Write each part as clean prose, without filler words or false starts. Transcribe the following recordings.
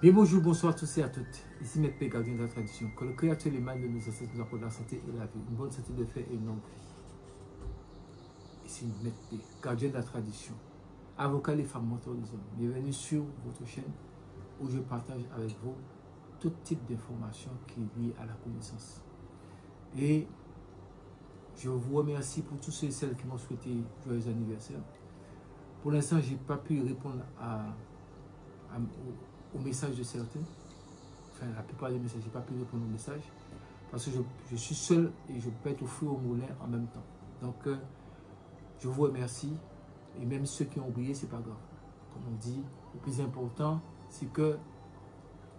Bien bonjour, bonsoir à tous et à toutes. Ici Maître P, gardien de la tradition. Que le Créateur et les mains de nos ancêtres nous accorde la santé et la vie. Une bonne santé de fer et une longue vie. Ici Maître P, gardien de la tradition. Avocat des femmes, mentor des hommes. Bienvenue sur votre chaîne où je partage avec vous tout type d'informations qui est lié à la connaissance. Et je vous remercie pour tous ceux et celles qui m'ont souhaité joyeux anniversaire. Pour l'instant, je n'ai pas pu répondre au message de certains. Enfin, la plupart des messages, je n'ai pas pu répondre aux messages parce que je suis seul et je peux être au feu au moulin en même temps. Donc, je vous remercie. Et même ceux qui ont oublié, ce n'est pas grave. Comme on dit, le plus important, c'est que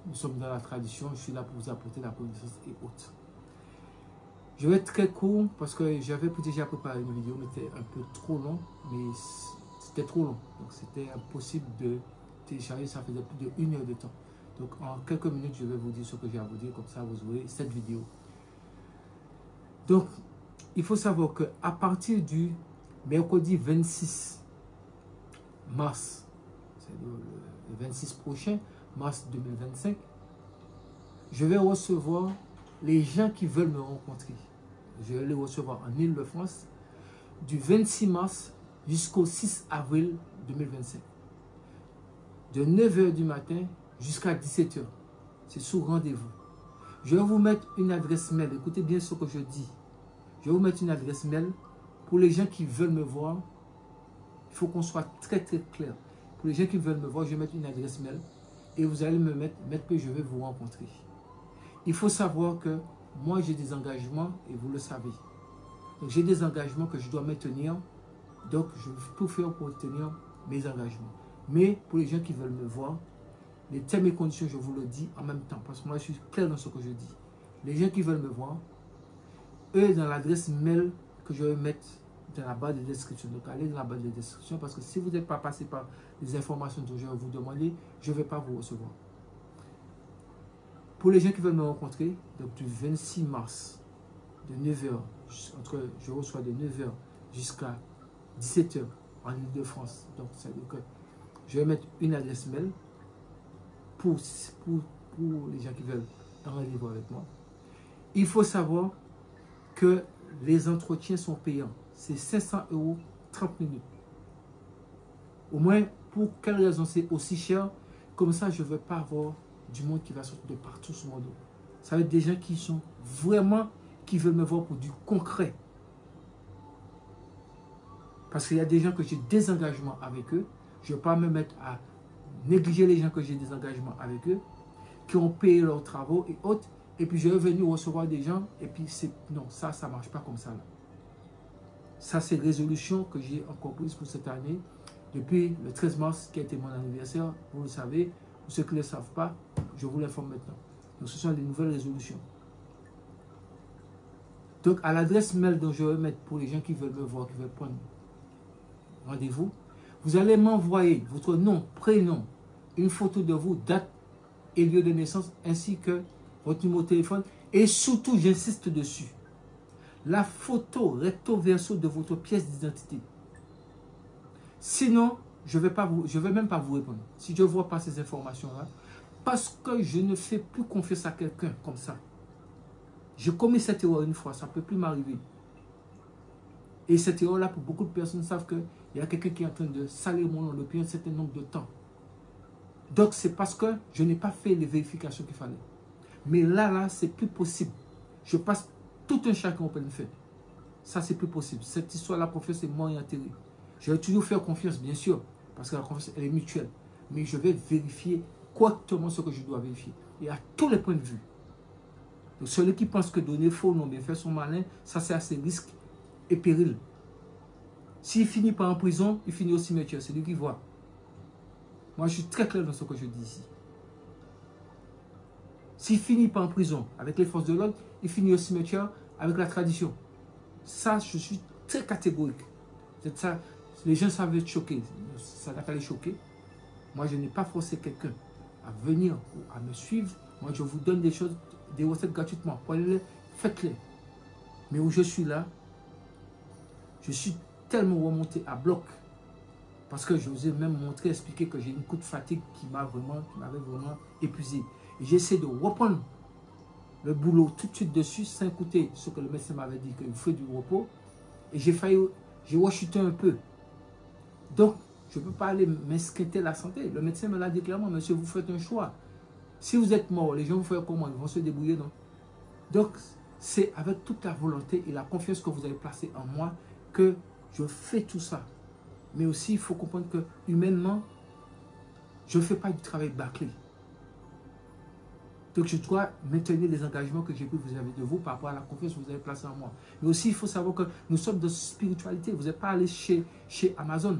nous sommes dans la tradition. Je suis là pour vous apporter la connaissance et autres. Je vais être très court parce que j'avais déjà préparé une vidéo, mais c'était un peu trop long. Mais c'était trop long. Donc, c'était impossible de télécharger. Ça faisait plus d'1 heure de temps. Donc, en quelques minutes, je vais vous dire ce que j'ai à vous dire. Comme ça, vous aurez cette vidéo. Donc, il faut savoir qu'à partir du mercredi 26 mars, c'est-à-dire le 26 prochain, mars 2025, je vais recevoir les gens qui veulent me rencontrer. Je vais les recevoir en Île-de-France du 26 mars jusqu'au 6 avril 2025. De 9 h du matin jusqu'à 17 h. C'est sous rendez-vous. Je vais vous mettre une adresse mail. Écoutez bien ce que je dis. Je vais vous mettre une adresse mail pour les gens qui veulent me voir. Il faut qu'on soit très clair. Pour les gens qui veulent me voir, je vais mettre une adresse mail et vous allez me mettre que je vais vous rencontrer. Il faut savoir que moi j'ai des engagements et vous le savez. Donc j'ai des engagements que je dois maintenir. Donc je vais tout faire pour tenir mes engagements. Mais pour les gens qui veulent me voir, les termes et conditions, je vous le dis en même temps. Parce que moi je suis clair dans ce que je dis. Les gens qui veulent me voir, eux dans l'adresse mail que je vais mettre dans la barre de description. Donc allez dans la barre de description parce que si vous n'êtes pas passé par les informations dont je vais vous demander, je ne vais pas vous recevoir. Pour les gens qui veulent me rencontrer, donc du 26 mars, de 9 h, je reçois de 9 h jusqu'à 17 h en Île-de-France. Donc ça veut dire que je vais mettre une adresse mail pour les gens qui veulent un rendez-vous avec moi. Il faut savoir que les entretiens sont payants. C'est 500 €, 30 minutes. Au moins, pour quelle raison c'est aussi cher? Comme ça, je ne veux pas avoir du monde qui va sortir de partout sur mon dos. Ça va être des gens qui sont vraiment, qui veulent me voir pour du concret. Parce qu'il y a des gens que j'ai des engagements avec eux. Je ne vais pas me mettre à négliger les gens que j'ai des engagements avec eux, qui ont payé leurs travaux et autres. Et puis je vais venir recevoir des gens. Et puis non, ça ne marche pas comme ça. Là. Ça, c'est une résolution que j'ai encore prise pour cette année. Depuis le 13 mars, qui a été mon anniversaire, vous le savez. Pour ceux qui ne le savent pas, je vous l'informe maintenant. Donc, ce sont des nouvelles résolutions. Donc, à l'adresse mail dont je vais mettre pour les gens qui veulent me voir, qui veulent prendre rendez-vous, vous allez m'envoyer votre nom, prénom, une photo de vous, date et lieu de naissance, ainsi que votre numéro de téléphone. Et surtout, j'insiste dessus, la photo recto verso de votre pièce d'identité. Sinon, je ne vais même pas vous répondre. Si je ne vois pas ces informations-là, parce que je ne fais plus confiance à quelqu'un comme ça. J'ai commis cette erreur une fois, ça ne peut plus m'arriver. Et cette erreur-là, pour beaucoup de personnes, savent qu'il y a quelqu'un qui est en train de salir mon nom depuis un certain nombre de temps. Donc, c'est parce que je n'ai pas fait les vérifications qu'il fallait. Mais là, c'est plus possible. Je passe tout un chacun au plein fait. Ça, c'est plus possible. Cette histoire-là, confiance est mort et enterrée. Je vais toujours faire confiance, bien sûr, parce que la confiance, elle est mutuelle. Mais je vais vérifier correctement ce que je dois vérifier. Et à tous les points de vue. Donc, celui qui pense que donner faux nom, bien faire son malin, ça, c'est à ses risques et périls. S'il finit pas en prison, il finit au cimetière. C'est lui qui voit. Moi, je suis très clair dans ce que je dis ici. S'il finit pas en prison avec les forces de l'ordre, il finit au cimetière avec la tradition. Ça, je suis très catégorique. Ça, les gens savent être choqués. Ça n'a qu'à les choquer. Moi, je n'ai pas forcé quelqu'un à venir ou à me suivre. Moi, je vous donne des choses, des recettes gratuitement. Prenez-les, faites-les. Mais où je suis là, je suis tellement remonté à bloc. Parce que je vous ai même montré, expliqué que j'ai une coup de fatigue qui m'avait vraiment épuisé. Et j'essaie de reprendre le boulot tout de suite dessus sans écouter ce que le médecin m'avait dit, qu'il faut du repos. Et j'ai rechuté un peu. Donc, je ne peux pas aller m'esquinter la santé. Le médecin me l'a dit clairement, monsieur, vous faites un choix. Si vous êtes mort, les gens vous font comment? Ils vont se débrouiller, non? Donc, c'est avec toute la volonté et la confiance que vous avez placée en moi que je fais tout ça. Mais aussi, il faut comprendre que humainement, je ne fais pas du travail bâclé. Donc, je dois maintenir les engagements que j'ai pris vis-à-vis de vous par rapport à la confiance que vous avez placée en moi. Mais aussi, il faut savoir que nous sommes de spiritualité. Vous n'êtes pas allé chez Amazon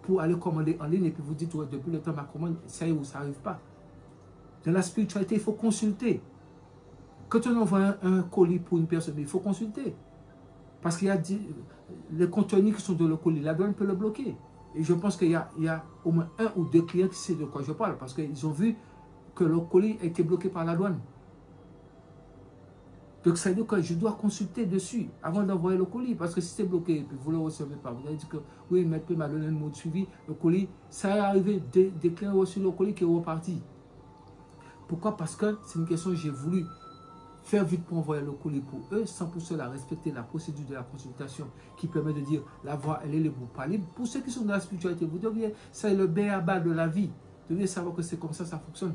pour aller commander en ligne et puis vous dites, ouais, depuis le temps, ma commande, ça y est, ça n'arrive pas. Dans la spiritualité, il faut consulter. Quand on envoie un colis pour une personne, il faut consulter. Parce qu'il y a les contenus qui sont dans le colis, la douane peut le bloquer. Et je pense qu'il y a au moins 1 ou 2 clients qui savent de quoi je parle. Parce qu'ils ont vu que le colis a été bloqué par la douane. Donc ça veut dire que je dois consulter dessus avant d'envoyer le colis. Parce que si c'est bloqué et que vous ne le recevez pas, vous allez dire que oui, maître m'a donné un mot de suivi, le colis, ça est arrivé, des clients ont reçu le colis qui est reparti. Pourquoi? Parce que c'est une question que j'ai voulu faire vite pour envoyer le colis pour eux, sans pour cela respecter la procédure de la consultation qui permet de dire la voix, elle est libre ou pas libre. Pour ceux qui sont dans la spiritualité, vous devriez, c'est le b.a.-ba de la vie. Vous devriez savoir que c'est comme ça fonctionne.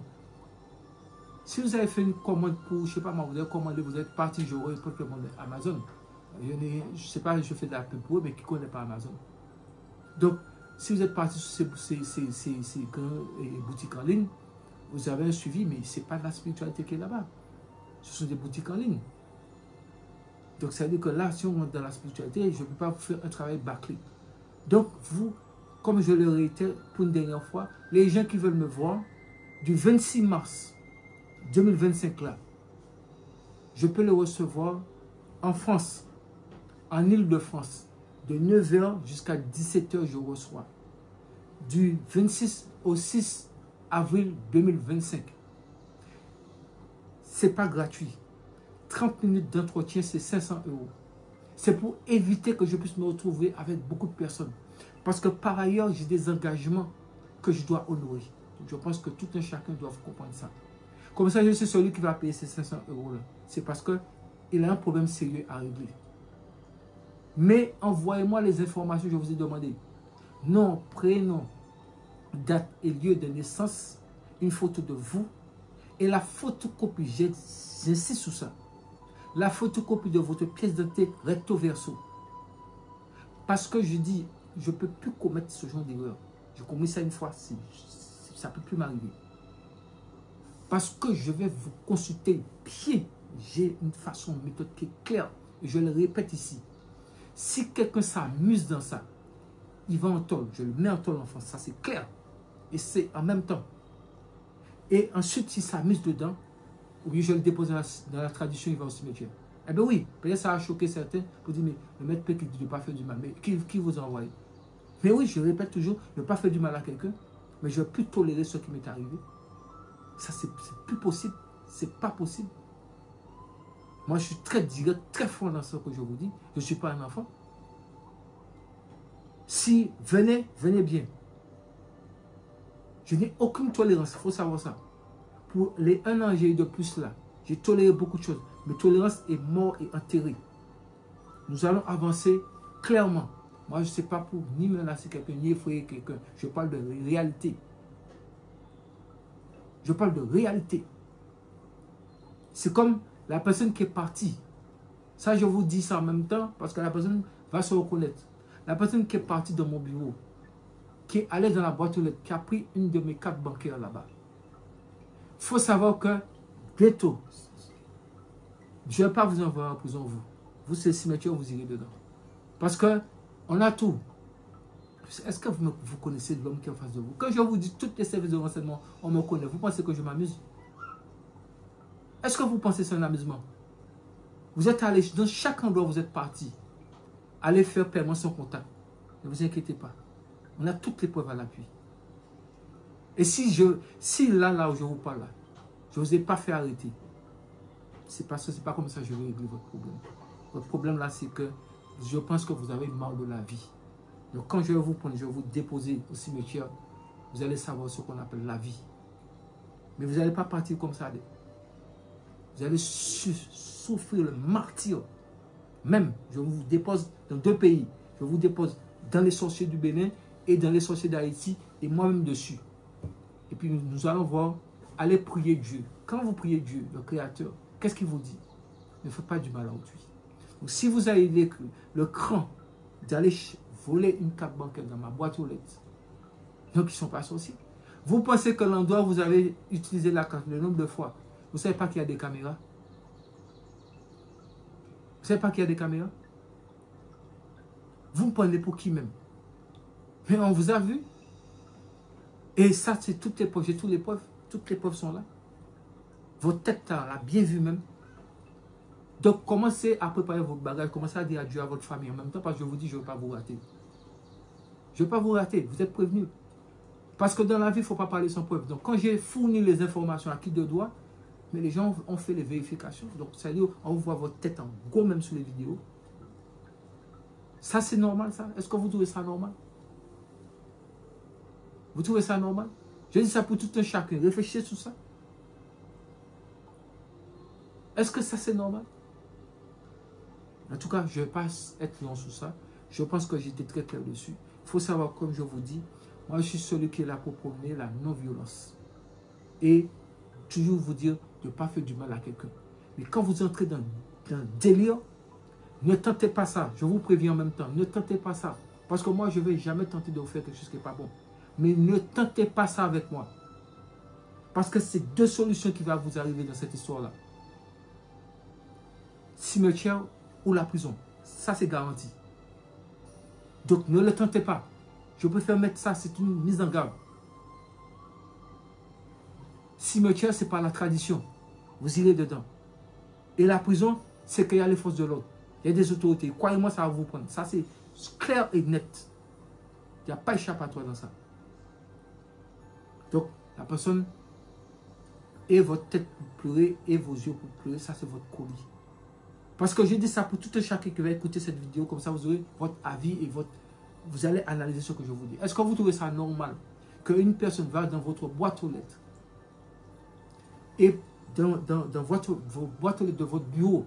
Si vous avez fait une commande pour, je ne sais pas moi, vous avez commandé, vous êtes parti, j'aurais pas commandé Amazon. Je ne sais pas, je fais de la pub pour eux, mais qui ne connaît pas Amazon. Donc, si vous êtes parti sur ces boutiques en ligne, vous avez un suivi, mais ce n'est pas de la spiritualité qui est là-bas. Ce sont des boutiques en ligne. Donc, ça veut dire que là, si on rentre dans la spiritualité, je ne peux pas vous faire un travail bâclé. Donc, vous, comme je le réitère pour une dernière fois, les gens qui veulent me voir, du 26 mars 2025 là, je peux le recevoir en France, en Île-de-France, de 9 h jusqu'à 17 h je reçois. Du 26 au 6 avril 2025. C'est pas gratuit. 30 minutes d'entretien, c'est 500 €. C'est pour éviter que je puisse me retrouver avec beaucoup de personnes. Parce que par ailleurs, j'ai des engagements que je dois honorer. Donc, je pense que tout un chacun doit comprendre ça. Comme ça, je suis celui qui va payer ces 500 € là. C'est parce qu'il a un problème sérieux à régler. Mais envoyez-moi les informations que je vous ai demandées. Nom, prénom, date et lieu de naissance, une photo de vous et la photocopie, j'insiste sur ça, la photocopie de votre pièce d'identité recto verso. Parce que je dis, je ne peux plus commettre ce genre d'erreur. J'ai commis ça une fois, ça ne peut plus m'arriver. Parce que je vais vous consulter bien. J'ai une façon, une méthode qui est claire. Et je le répète ici. Si quelqu'un s'amuse dans ça, il va en tôle. Je le mets en tôle en France. Ça, c'est clair. Et c'est en même temps. Et ensuite, s'il s'amuse dedans, oui, je le dépose dans la tradition, il va au cimetière. Eh bien oui, peut-être ça a choqué certains pour dire, mais le maître Pékin ne doit pas faire du mal. Mais qui vous a envoyé? Mais oui, je répète toujours, ne pas faire du mal à quelqu'un, mais je ne vais plus tolérer ce qui m'est arrivé. Ça, c'est plus possible. C'est pas possible. Moi, je suis très direct, très franc dans ce que je vous dis. Je ne suis pas un enfant. Si, venez bien. Je n'ai aucune tolérance, il faut savoir ça. Pour les 1 an que j'ai eu de plus là, j'ai toléré beaucoup de choses. Mais tolérance est mort et enterrée. Nous allons avancer clairement. Moi, je ne sais pas pour ni menacer quelqu'un, ni effrayer quelqu'un. Je parle de réalité. Je parle de réalité. C'est comme la personne qui est partie. Ça, je vous dis ça en même temps parce que la personne va se reconnaître. La personne qui est partie de mon bureau, qui est allée dans la boîte aux lettres, qui a pris une de mes cartes bancaires là-bas. Il faut savoir que bientôt, je ne vais pas vous envoyer en prison, vous. Vous, c'est le cimetière, vous irez dedans. Parce que on a tout. Est-ce que vous connaissez l'homme qui est en face de vous? Quand je vous dis toutes les services de renseignement, on me connaît. Vous pensez que je m'amuse? Est-ce que vous pensez que c'est un amusement? Vous êtes allé dans chaque endroit où vous êtes parti. Allez faire paiement sans contact. Ne vous inquiétez pas. On a toutes les preuves à l'appui. Et si là où je vous parle, là, je ne vous ai pas fait arrêter, c'est parce que c'est pas comme ça que je vais régler votre problème. Votre problème là, c'est que je pense que vous avez marre de la vie. Donc quand je vais vous prendre, je vais vous déposer au cimetière, vous allez savoir ce qu'on appelle la vie. Mais vous n'allez pas partir comme ça. Vous allez souffrir le martyre. Même, je vous dépose dans 2 pays. Je vous dépose dans les sorciers du Bénin et dans les sorciers d'Haïti et moi-même dessus. Et puis nous allons voir, allez prier Dieu. Quand vous priez Dieu, le Créateur, qu'est-ce qu'il vous dit? Ne faites pas du mal à autrui. Donc si vous avez le cran d'aller voler une carte bancaire dans ma boîte aux lettres, donc ils ne sont pas sorciers. Vous pensez que l'endroit où vous avez utilisé la carte, le nombre de fois, vous ne savez pas qu'il y a des caméras? Vous ne savez pas qu'il y a des caméras? Vous me prenez pour qui même? Mais on vous a vu. Et ça, c'est toutes les preuves. J'ai toutes les preuves. Toutes les preuves sont là. Votre tête l'a bien vu même. Donc, commencez à préparer vos bagages. Commencez à dire adieu à votre famille en même temps parce que je vous dis, je ne veux pas vous rater. Je ne veux pas vous rater. Vous êtes prévenus. Parce que dans la vie, il ne faut pas parler sans preuve. Donc, quand j'ai fourni les informations à qui de droit, mais les gens ont fait les vérifications. Donc, c'est-à-dire, on voit votre tête en gros même sur les vidéos. Ça, c'est normal, ça? Est-ce que vous trouvez ça normal? Vous trouvez ça normal? Je dis ça pour tout un chacun. Réfléchissez sur ça. Est-ce que ça, c'est normal? En tout cas, je ne vais pas être long sur ça. Je pense que j'étais très clair dessus. Il faut savoir, comme je vous dis, moi, je suis celui qui est là pour prôner la non-violence. Et toujours vous dire de ne pas faire du mal à quelqu'un. Mais quand vous entrez dans un délire, ne tentez pas ça. Je vous préviens en même temps. Ne tentez pas ça. Parce que moi, je ne vais jamais tenter de vous faire quelque chose qui n'est pas bon. Mais ne tentez pas ça avec moi. Parce que c'est 2 solutions qui vont vous arriver dans cette histoire-là. Cimetière ou la prison. Ça, c'est garanti. Donc, ne le tentez pas. Je préfère mettre ça, c'est une mise en garde. Cimetière, ce n'est pas la tradition. Vous irez dedans. Et la prison, c'est qu'il y a les forces de l'ordre. Il y a des autorités. Croyez-moi, ça va vous prendre. Ça, c'est clair et net. Il n'y a pas échappatoire dans ça. Donc, la personne et votre tête pour pleurer et vos yeux pour pleurer, ça, c'est votre colis. Parce que je dis ça pour tout un chacun qui va écouter cette vidéo. Comme ça, vous aurez votre avis et vous allez analyser ce que je vous dis. Est-ce que vous trouvez ça normal qu'une personne va dans votre boîte aux lettres et dans vos boîtes aux lettres de votre bureau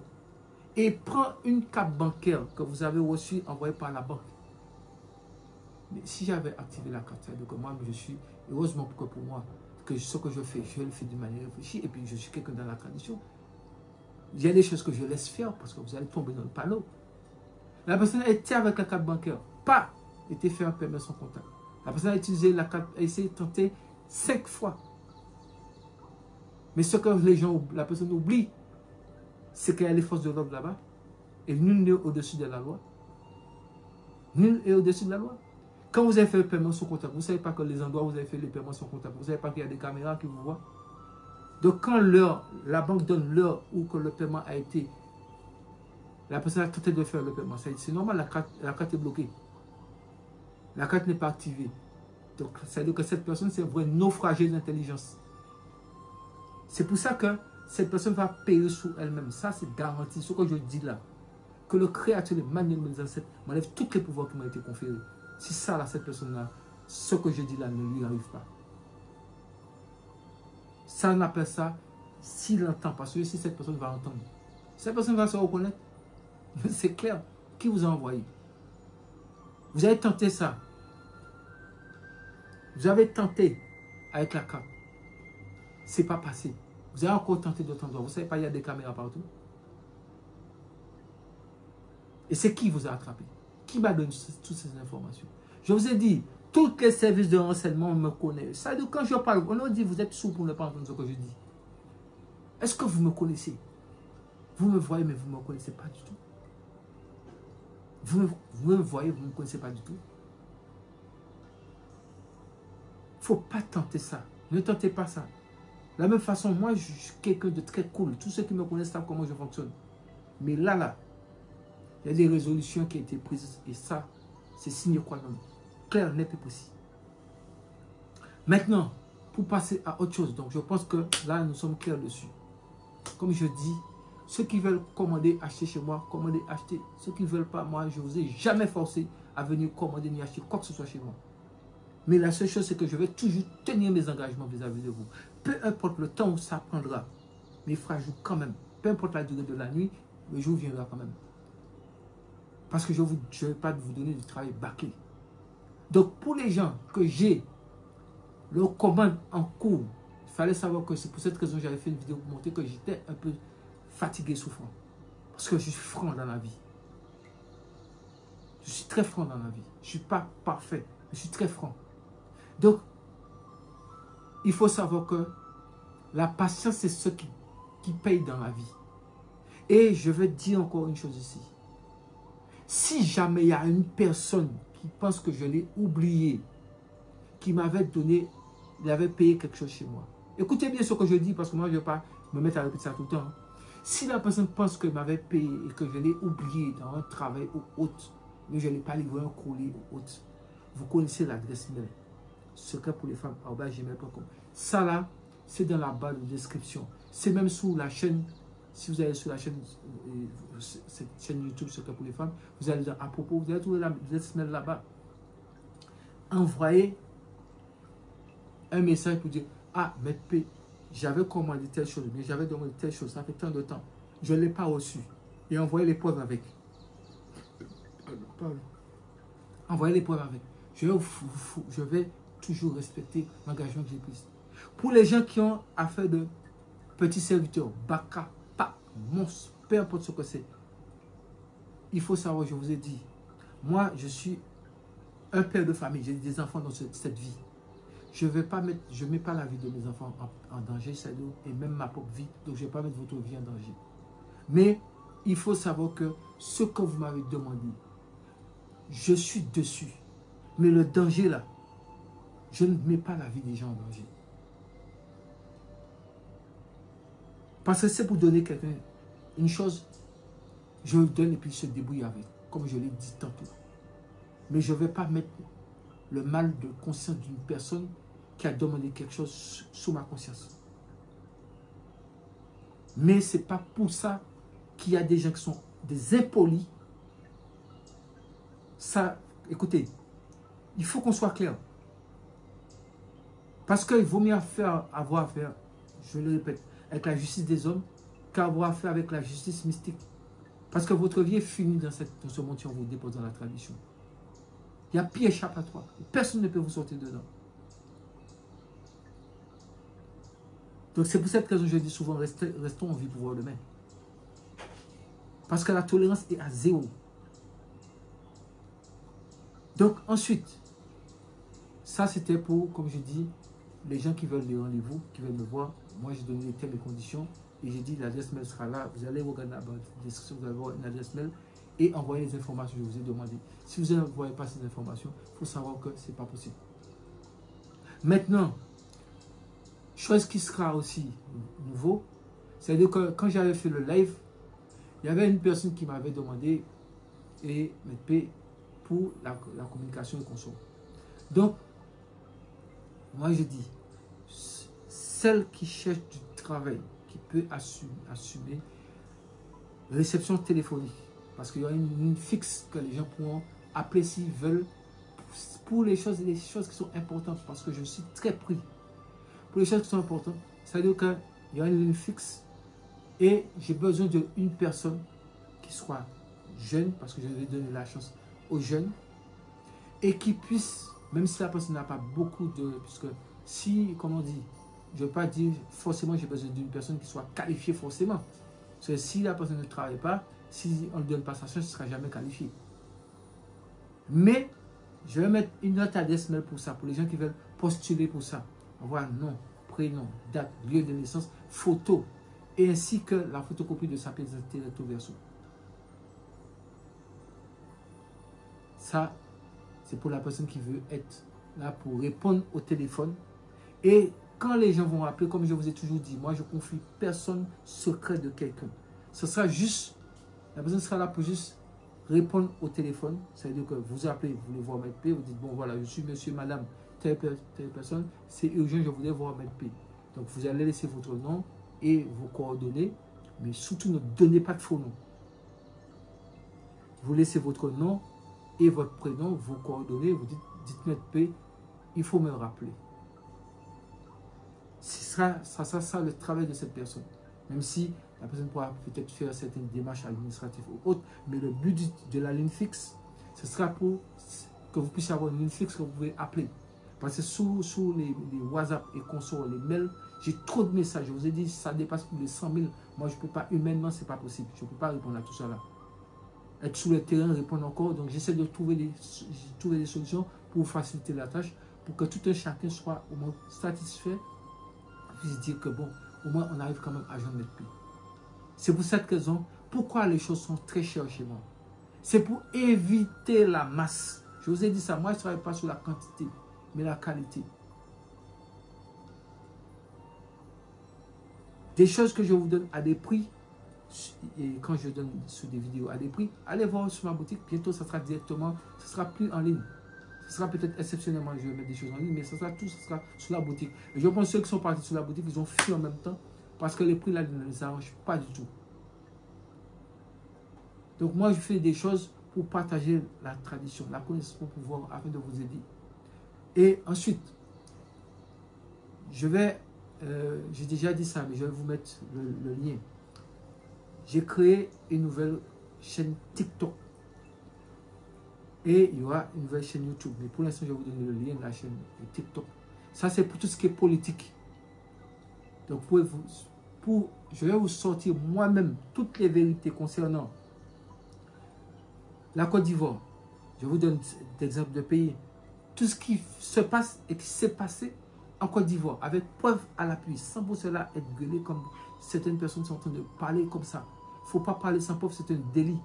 et prend une carte bancaire que vous avez reçue envoyée par la banque? Mais si j'avais activé la carte, c'est-à-dire que moi, je suis, heureusement que pour moi, que ce que je fais, je le fais de manière réfléchie et puis je suis quelqu'un dans la tradition. Il y a des choses que je laisse faire parce que vous allez tomber dans le panneau. La personne était avec la carte bancaire, pas été fait un paiement sans contact. La personne a utilisé la carte, a essayé de tenter 5 fois. Mais ce que la personne oublie, c'est qu'il y a les forces de l'ordre là-bas. Et nul n'est au-dessus de la loi. Nul est au-dessus de la loi. Quand vous avez fait le paiement sans contact, vous ne savez pas que les endroits où vous avez fait le paiement sans contact, vous ne savez pas qu'il y a des caméras qui vous voient. Donc quand la banque donne l'heure où que le paiement a été, la personne a tenté de faire le paiement, c'est normal, la carte est bloquée. La carte n'est pas activée. Donc ça veut dire que cette personne, c'est un vrai naufragé d'intelligence. C'est pour ça que cette personne va payer sur elle-même. Ça, c'est garanti. Ce que je dis là, que le Créateur, le manuel de mes ancêtres, m'enlève tous les pouvoirs qui m'ont été conférés. Si ça, là, cette personne-là, ce que je dis là ne lui arrive pas. Ça, on appelle ça s'il entend. Parce que si cette personne va entendre, cette personne va se reconnaître. C'est clair. Qui vous a envoyé? Vous avez tenté ça. Vous avez tenté avec la carte. C'est pas passé. Vous avez encore tenté d'autres endroits. Vous ne savez pas, il y a des caméras partout. Et c'est qui vous a attrapé? Qui m'a donné toutes ces informations? Je vous ai dit, tous les services de renseignement me connaissent. Ça veut dire quand je parle, on leur dit, vous êtes sourd pour ne pas entendre ce que je dis. Est-ce que vous me connaissez? Vous me voyez, mais vous ne me connaissez pas du tout. Vous me voyez, vous ne me connaissez pas du tout. Il ne faut pas tenter ça. Ne tentez pas ça. De la même façon, moi, je suis quelqu'un de très cool. Tous ceux qui me connaissent savent comment je fonctionne. Mais là, il y a des résolutions qui ont été prises. Et ça, c'est signe quoi non? Clair, net et précis. Maintenant, pour passer à autre chose. Donc, je pense que là, nous sommes clairs dessus. Comme je dis, Ceux qui veulent commander, acheter chez moi, commander, acheter. Ceux qui ne veulent pas, moi, je ne vous ai jamais forcé à venir commander ni acheter quoi que ce soit chez moi. Mais la seule chose, c'est que je vais toujours tenir mes engagements vis-à-vis de vous. Peu importe le temps où ça prendra, mes frères jouent quand même. Peu importe la durée de la nuit, le jour viendra quand même. Parce que je ne vais pas vous donner du travail bâclé. Donc, pour les gens que j'ai leur commande en cours, il fallait savoir que c'est pour cette raison que j'avais fait une vidéo pour montrer que j'étais un peu fatigué, souffrant. Parce que je suis franc dans la vie. Je suis très franc dans la vie. Je ne suis pas parfait. Je suis très franc. Donc, il faut savoir que la patience, c'est ce qui paye dans la vie. Et je vais dire encore une chose ici. Si jamais il y a une personne qui pense que je l'ai oublié, qui m'avait donné, il avait payé quelque chose chez moi. Écoutez bien ce que je dis, parce que moi, je ne vais pas me mettre à répéter ça tout le temps. Si la personne pense qu'il m'avait payé et que je l'ai oublié dans un travail ou autre, mais je n'ai pas livré un courrier ou autre, vous connaissez l'adresse mail. Secret pour les femmes, @gmail.com. Ça là, c'est dans la barre de description. C'est même sous la chaîne, si vous allez sur la chaîne, cette chaîne YouTube Secret pour les femmes, vous allez dire à propos, vous allez trouver l'adresse mail là-bas. Envoyez un message pour dire, ah, mais P, j'avais commandé telle chose, mais j'avais demandé telle chose, ça fait tant de temps. Je ne l'ai pas reçu. Et envoyez les preuves avec. Pardon. Envoyez les preuves avec. Je vais toujours respecter l'engagement que j'ai pris. Pour les gens qui ont affaire de petits serviteurs, baka, pa, monstre, peu importe ce que c'est, il faut savoir, je vous ai dit, moi, je suis un père de famille, j'ai des enfants dans cette vie. Je ne mets pas la vie de mes enfants en danger, et même ma propre vie, donc je ne vais pas mettre votre vie en danger. Mais il faut savoir que ce que vous m'avez demandé, je suis dessus. Mais le danger là, je ne mets pas la vie des gens en danger. Parce que c'est pour donner quelqu'un une chose, je le donne et puis il se débrouille avec, comme je l'ai dit tantôt. Mais je ne vais pas mettre le mal de conscience d'une personne qui a demandé quelque chose sous ma conscience. Mais ce n'est pas pour ça qu'il y a des gens qui sont des impolis. Ça, écoutez, il faut qu'on soit clair. Parce qu'il vaut mieux avoir affaire, je le répète, avec la justice des hommes qu'avoir affaire avec la justice mystique. Parce que votre vie est finie dans ce monde si on vous dépose dans la tradition. Il y a pire échappatoire. Personne ne peut vous sortir dedans. Donc c'est pour cette raison que je dis souvent, restons en vie pour voir demain. Parce que la tolérance est à 0. Donc ensuite, ça c'était pour, comme je dis, les gens qui veulent les rendez-vous, qui veulent me voir. Moi j'ai donné les thèmes et conditions. Et j'ai dit l'adresse mail sera là. Vous allez regarder la description, vous allez voir une adresse mail. Et envoyer les informations que je vous ai demandé. Si vous n'envoyez pas ces informations, il faut savoir que ce n'est pas possible. Maintenant, chose qui sera aussi nouveau, c'est-à-dire que quand j'avais fait le live, il y avait une personne qui m'avait demandé et me pour la communication et conso. Donc, moi je dis, celle qui cherche du travail, qui peut assumer réception téléphonique, parce qu'il y a une ligne fixe que les gens pourront appeler s'ils veulent pour les choses qui sont importantes, parce que je suis très pris. Pour les choses qui sont importantes, c'est-à-dire qu'il y a une ligne fixe et j'ai besoin d'une personne qui soit jeune, parce que je vais donner la chance aux jeunes, et qui puisse, même si la personne n'a pas beaucoup de... Puisque si, comme on dit, je ne veux pas dire forcément j'ai besoin d'une personne qui soit qualifiée forcément. Parce que si la personne ne travaille pas, si on ne donne pas sa chance, elle ne sera jamais qualifiée. Mais je vais mettre une autre adresse mail pour ça, pour les gens qui veulent postuler pour ça. On voit nom, prénom, date, lieu de naissance, photo, et ainsi que la photocopie de sa pièce d'identité recto verso. Ça, c'est pour la personne qui veut être là pour répondre au téléphone. Et quand les gens vont appeler, comme je vous ai toujours dit, moi je confie personne secret de quelqu'un. Ce sera juste, la personne sera là pour juste répondre au téléphone. C'est-à-dire que vous appelez, vous voulez voir Maître P, vous dites, bon voilà, je suis monsieur, madame, telle personne, c'est urgent, je voudrais voir Maître P. Donc vous allez laisser votre nom et vos coordonnées. Mais surtout, ne donnez pas de faux noms. Vous laissez votre nom et votre prénom, vos coordonnées, vous dites Maître P, il faut me rappeler. Ça sera le travail de cette personne. Même si la personne pourra peut-être faire certaines démarches administratives ou autres, mais le but de la ligne fixe, ce sera pour que vous puissiez avoir une ligne fixe que vous pouvez appeler. Parce que sous les WhatsApp et consorts, les mails, j'ai trop de messages. Je vous ai dit, ça dépasse plus de 100 000. Moi, je ne peux pas, humainement, ce n'est pas possible. Je ne peux pas répondre à tout ça là. Être sur le terrain, répondre encore. Donc, j'essaie de trouver des solutions pour faciliter la tâche, pour que tout un chacun soit au moins satisfait, puisse dire que bon, au moins, on arrive quand même à joindre notre pays. C'est pour cette raison, pourquoi les choses sont très chères chez moi. C'est pour éviter la masse. Je vous ai dit ça, moi, je ne travaille pas sur la quantité, mais la qualité. Des choses que je vous donne à des prix, et quand je donne sur des vidéos à des prix, allez voir sur ma boutique. Bientôt, ça sera directement, ça sera plus en ligne. Ce sera peut-être exceptionnellement, je vais mettre des choses en ligne, mais ça sera tout, ça sera sur la boutique. Et je pense que ceux qui sont partis sur la boutique, ils ont fui en même temps, parce que les prix là ne les arrangent pas du tout. Donc moi, je fais des choses pour partager la tradition, la connaissance pour pouvoir, afin de vous aider. Et ensuite, j'ai déjà dit ça, mais je vais vous mettre le lien. J'ai créé une nouvelle chaîne TikTok. Et il y aura une nouvelle chaîne YouTube. Mais pour l'instant, je vais vous donner le lien de la chaîne TikTok. Ça, c'est pour tout ce qui est politique. Donc, je vais vous sortir moi-même toutes les vérités concernant la Côte d'Ivoire. Je vous donne des exemples de pays. Tout ce qui se passe et qui s'est passé en Côte d'Ivoire, avec preuve à l'appui, sans pour cela être gueulé comme certaines personnes sont en train de parler comme ça. Il ne faut pas parler sans preuve, c'est un délit.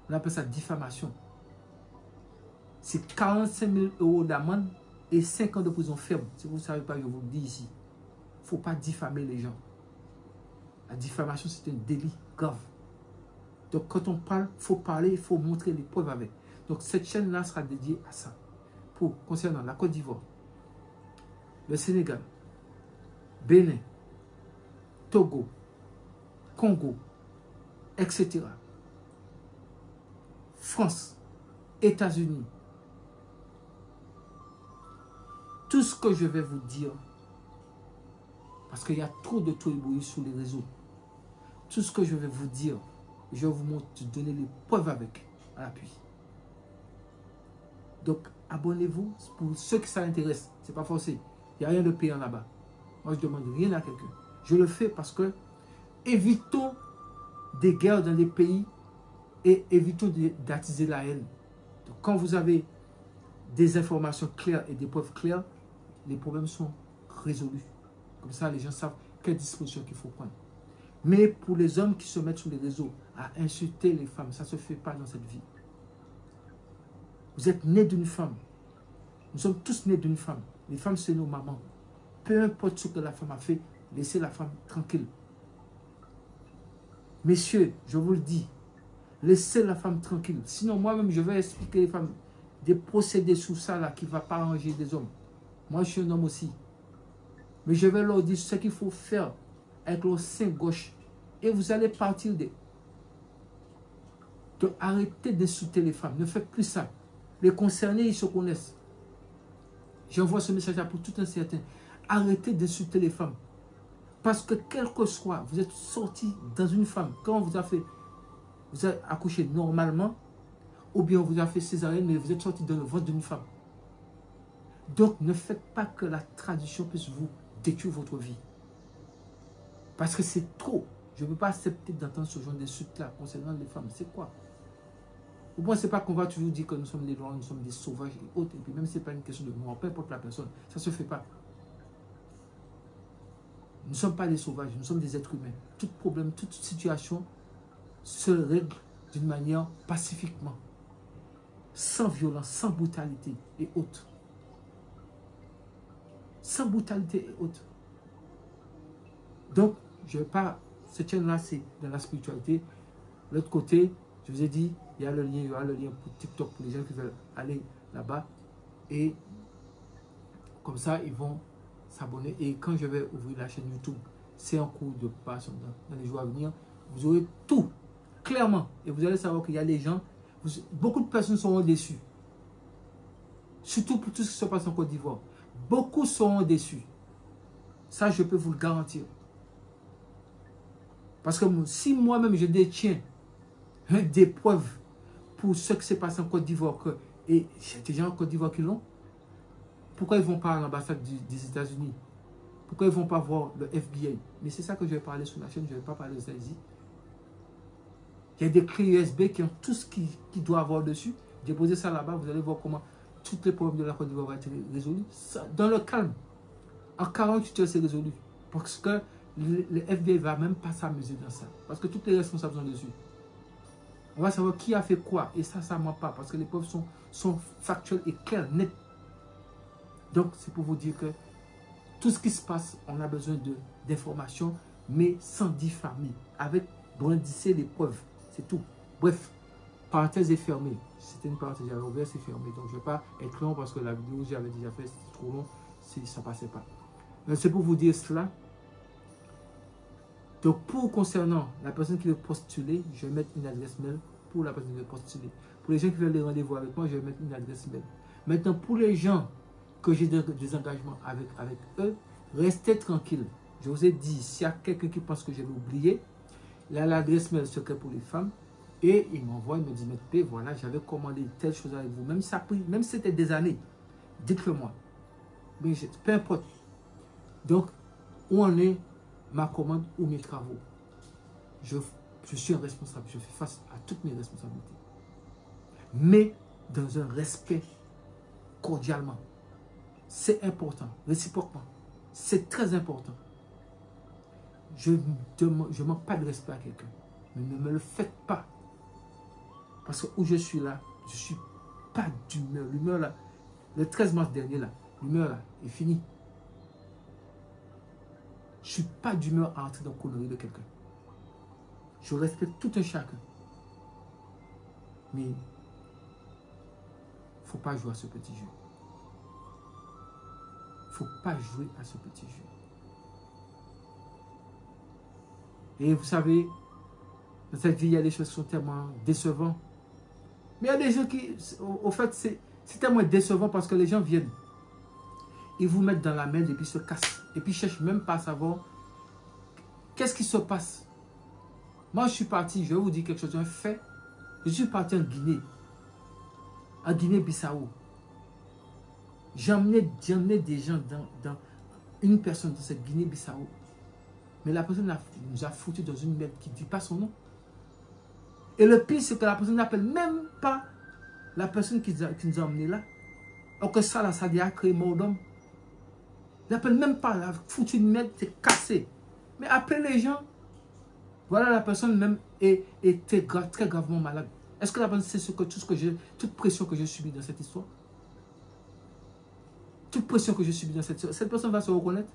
On appelle ça diffamation. C'est 45 000 € d'amende et 5 ans de prison ferme. Si vous ne savez pas, je vous le dis ici. Il ne faut pas diffamer les gens. La diffamation, c'est un délit grave. Donc, quand on parle, il faut parler, il faut montrer les preuves avec. Donc, cette chaîne-là sera dédiée à ça. Concernant la Côte d'Ivoire, le Sénégal, Bénin, Togo, Congo, etc. France, États-Unis. Tout ce que je vais vous dire, parce qu'il y a trop de tollibouillis sur les réseaux, tout ce que je vais vous dire, je vais vous donner les preuves avec, à l'appui. Donc, abonnez-vous pour ceux qui ça intéresse. Ce n'est pas forcé. Il n'y a rien de payant là-bas. Moi, je ne demande rien à quelqu'un. Je le fais parce que évitons des guerres dans les pays et évitons d'attiser la haine. Donc, quand vous avez des informations claires et des preuves claires, les problèmes sont résolus. Comme ça, les gens savent quelle disposition qu'il faut prendre. Mais pour les hommes qui se mettent sur les réseaux à insulter les femmes, ça ne se fait pas dans cette vie. Vous êtes nés d'une femme. Nous sommes tous nés d'une femme. Les femmes, c'est nos mamans. Peu importe ce que la femme a fait, laissez la femme tranquille. Messieurs, je vous le dis, laissez la femme tranquille. Sinon, moi-même, je vais expliquer les femmes des procédés sous ça là qui ne va pas arranger des hommes. Moi, je suis un homme aussi. Mais je vais leur dire ce qu'il faut faire avec leur sein gauche. Et vous allez partir de... Donc, arrêtez d'insulter les femmes. Ne faites plus ça. Les concernés, ils se connaissent. J'envoie ce message-là pour tout un certain. Arrêtez d'insulter les femmes. Parce que quel que soit, vous êtes sorti dans une femme. Quand on vous a fait, vous avez accouché normalement, ou bien on vous a fait césarienne, mais vous êtes sorti dans le ventre d'une femme. Donc, ne faites pas que la tradition puisse vous détruire votre vie. Parce que c'est trop. Je ne peux pas accepter d'entendre ce genre d'insultes-là concernant les femmes. C'est quoi? Au moins, ce n'est pas qu'on va toujours dire que nous sommes des noirs, nous sommes des sauvages et autres. Et puis même, ce n'est pas une question de moi, peu importe la personne. Ça ne se fait pas. Nous ne sommes pas des sauvages, nous sommes des êtres humains. Tout problème, toute situation se règle d'une manière pacifiquement. Sans violence, sans brutalité et autres. Sans brutalité et autres. Donc, je ne vais pas... Cette chaîne-là, c'est dans la spiritualité. L'autre côté, je vous ai dit, il y a le lien, il y aura le lien pour TikTok pour les gens qui veulent aller là-bas. Et comme ça, ils vont s'abonner. Et quand je vais ouvrir la chaîne YouTube, c'est en cours de préparation dans les jours à venir. Vous aurez tout, clairement. Et vous allez savoir qu'il y a des gens, beaucoup de personnes seront déçues. Surtout pour tout ce qui se passe en Côte d'Ivoire. Beaucoup seront déçus. Ça, je peux vous le garantir. Parce que si moi-même, je détiens des preuves pour ce qui s'est passé en Côte d'Ivoire, et il y a des gens en Côte d'Ivoire qui l'ont, pourquoi ils ne vont pas à l'ambassade des États-Unis? Pourquoi ils ne vont pas voir le FBI? Mais c'est ça que je vais parler sur la chaîne, je ne vais pas parler aux États-Unis. Il y a des clés USB qui ont tout ce qu'il doit avoir dessus. Déposez ça là-bas, vous allez voir comment tous les problèmes de la Côte d'Ivoire vont être résolus. Dans le calme. En 48 heures, c'est résolu. Parce que le FBI ne va même pas s'amuser dans ça. Parce que tous les responsables sont dessus. On va savoir qui a fait quoi. Et ça ne ment pas. Parce que les preuves sont factuelles et claires, nettes. Donc, c'est pour vous dire que tout ce qui se passe, on a besoin d'informations, mais sans diffamer. Avec brandisser les preuves. C'est tout. Bref, parenthèse est fermée. C'était une parenthèse, j'avais ouvert, c'est fermé. Donc, je ne vais pas être long parce que la vidéo que j'avais déjà faite, c'était trop long. Ça ne passait pas. C'est pour vous dire cela. Donc, concernant la personne qui veut postuler, je vais mettre une adresse mail pour la personne qui veut postuler. Pour les gens qui veulent des rendez-vous avec moi, je vais mettre une adresse mail. Maintenant, pour les gens que j'ai des engagements avec eux, restez tranquille. Je vous ai dit, s'il y a quelqu'un qui pense que je vais oublier, il a l'adresse mail secret pour les femmes. Et il m'envoie, il me dit, mais P, voilà, j'avais commandé telle chose avec vous. Même si c'était des années, dites-le moi. Mais peu importe. Donc, où en est ma commande ou mes travaux? Je suis un responsable. Je fais face à toutes mes responsabilités. Mais dans un respect cordialement. C'est important. Réciproquement. C'est très important. Je ne manque pas de respect à quelqu'un. Mais ne me le faites pas. Parce que où je suis là, je ne suis pas d'humeur. L'humeur là, le 13 mars dernier là, l'humeur là est finie. Je ne suis pas d'humeur à entrer dans la connerie de quelqu'un. Je respecte tout un chacun. Mais il ne faut pas jouer à ce petit jeu. Il ne faut pas jouer à ce petit jeu. Et vous savez, dans cette vie, il y a des choses qui sont tellement décevantes. Mais il y a des gens qui, au fait, c'est tellement décevant parce que les gens viennent. Ils vous mettent dans la merde et puis se cassent. Et puis ils ne cherchent même pas à savoir qu'est-ce qui se passe. Moi, je suis parti, je vais vous dire quelque chose, un fait. Je suis parti en Guinée. En Guinée-Bissau. J'ai emmené des gens dans une personne dans cette Guinée-Bissau. Mais la personne nous a foutu dans une merde qui ne dit pas son nom. Et le pire, c'est que la personne n'appelle même pas la personne qui nous a emmenés là. Alors que ça, là, ça a déjà créé mort d'homme. Il n'appelle même pas, la foutu une merde, c'est cassé. Mais appelez les gens. Voilà, la personne même était très gravement malade. Est-ce que la personne sait toute pression que j'ai subie dans cette histoire? Toute pression que j'ai subie dans cette histoire. Cette personne va se reconnaître.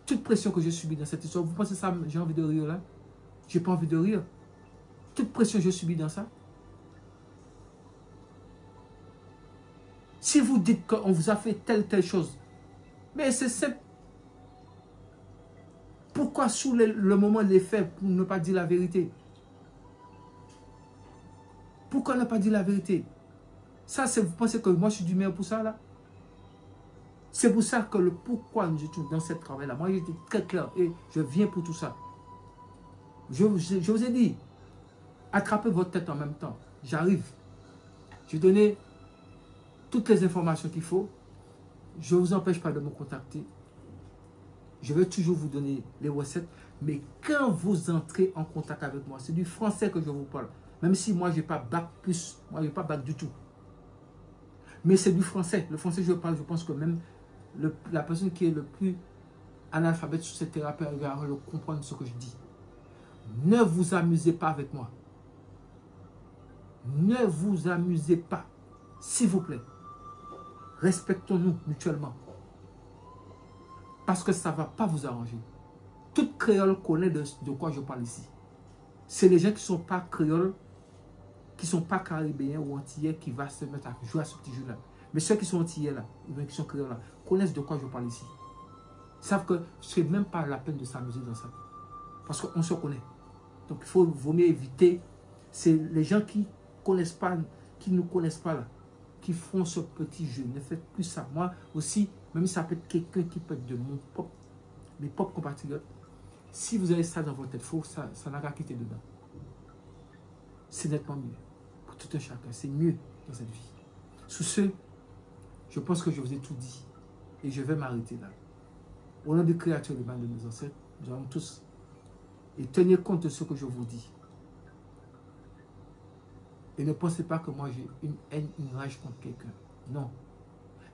Toute pression que j'ai subie dans cette histoire. Vous pensez ça, j'ai envie de rire là? J'ai pas envie de rire. Toute pression que j'ai subie dans ça. Si vous dites qu'on vous a fait telle chose, mais c'est simple. Pourquoi sous le moment des faits pour ne pas dire la vérité? Pourquoi ne pas dire la vérité? Ça, vous pensez que moi je suis du meilleur pour ça là? C'est pour ça que pourquoi je suis dans ce travail là. Moi j'étais très clair et je viens pour tout ça. Je vous ai dit, attrapez votre tête en même temps. J'arrive. Je donné toutes les informations qu'il faut. Je ne vous empêche pas de me contacter. Je vais toujours vous donner les recettes. Mais quand vous entrez en contact avec moi, c'est du français que je vous parle. Même si moi, je n'ai pas bac plus. Moi, je n'ai pas bac du tout. Mais c'est du français. Le français, je parle, je pense que même la personne qui est le plus analphabète sur cette thérapie va comprendre ce que je dis. Ne vous amusez pas avec moi. Ne vous amusez pas. S'il vous plaît. Respectons-nous mutuellement. Parce que ça ne va pas vous arranger. Tout créole connaît de quoi je parle ici. C'est les gens qui ne sont pas créoles, qui ne sont pas caribéens ou antillais qui vont se mettre à jouer à ce petit jeu-là. Mais ceux qui sont antillais là, ou bien qui sont créoles là, connaissent de quoi je parle ici. Ils savent que ce n'est même pas la peine de s'amuser dans ça. Parce qu'on se connaît. Donc il vaut mieux éviter. C'est les gens qui connaissent pas, qui ne connaissent pas là, qui font ce petit jeu. Ne faites plus ça. Moi aussi, même si ça peut être quelqu'un qui peut être de mes propres compatriotes, si vous avez ça dans votre tête, ça n'a qu'à quitter dedans. C'est nettement mieux. Pour tout un chacun, c'est mieux dans cette vie. Sous ce, je pense que je vous ai tout dit. Et je vais m'arrêter là. Au nom des créatures humaines de nos ancêtres, nous allons tous. Et tenez compte de ce que je vous dis. Et ne pensez pas que moi j'ai une haine, une rage contre quelqu'un. Non.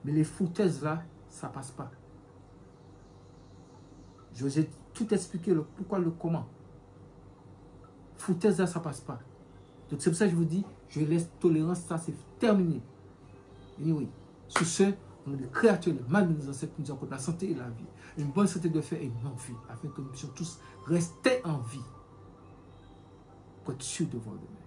Mais les foutaises là, ça passe pas. Je vous ai tout expliqué le pourquoi, le comment. Foutaise là, ça passe pas. Donc c'est pour ça que je vous dis, je laisse tolérance, ça c'est terminé. Et oui, sur ce, on est des créatures, les mal de nos ancêtres, nous avons la santé et la vie. Une bonne santé de fer et une longue vie, afin que nous puissions tous rester en vie. Pour être sûrs de voir demain.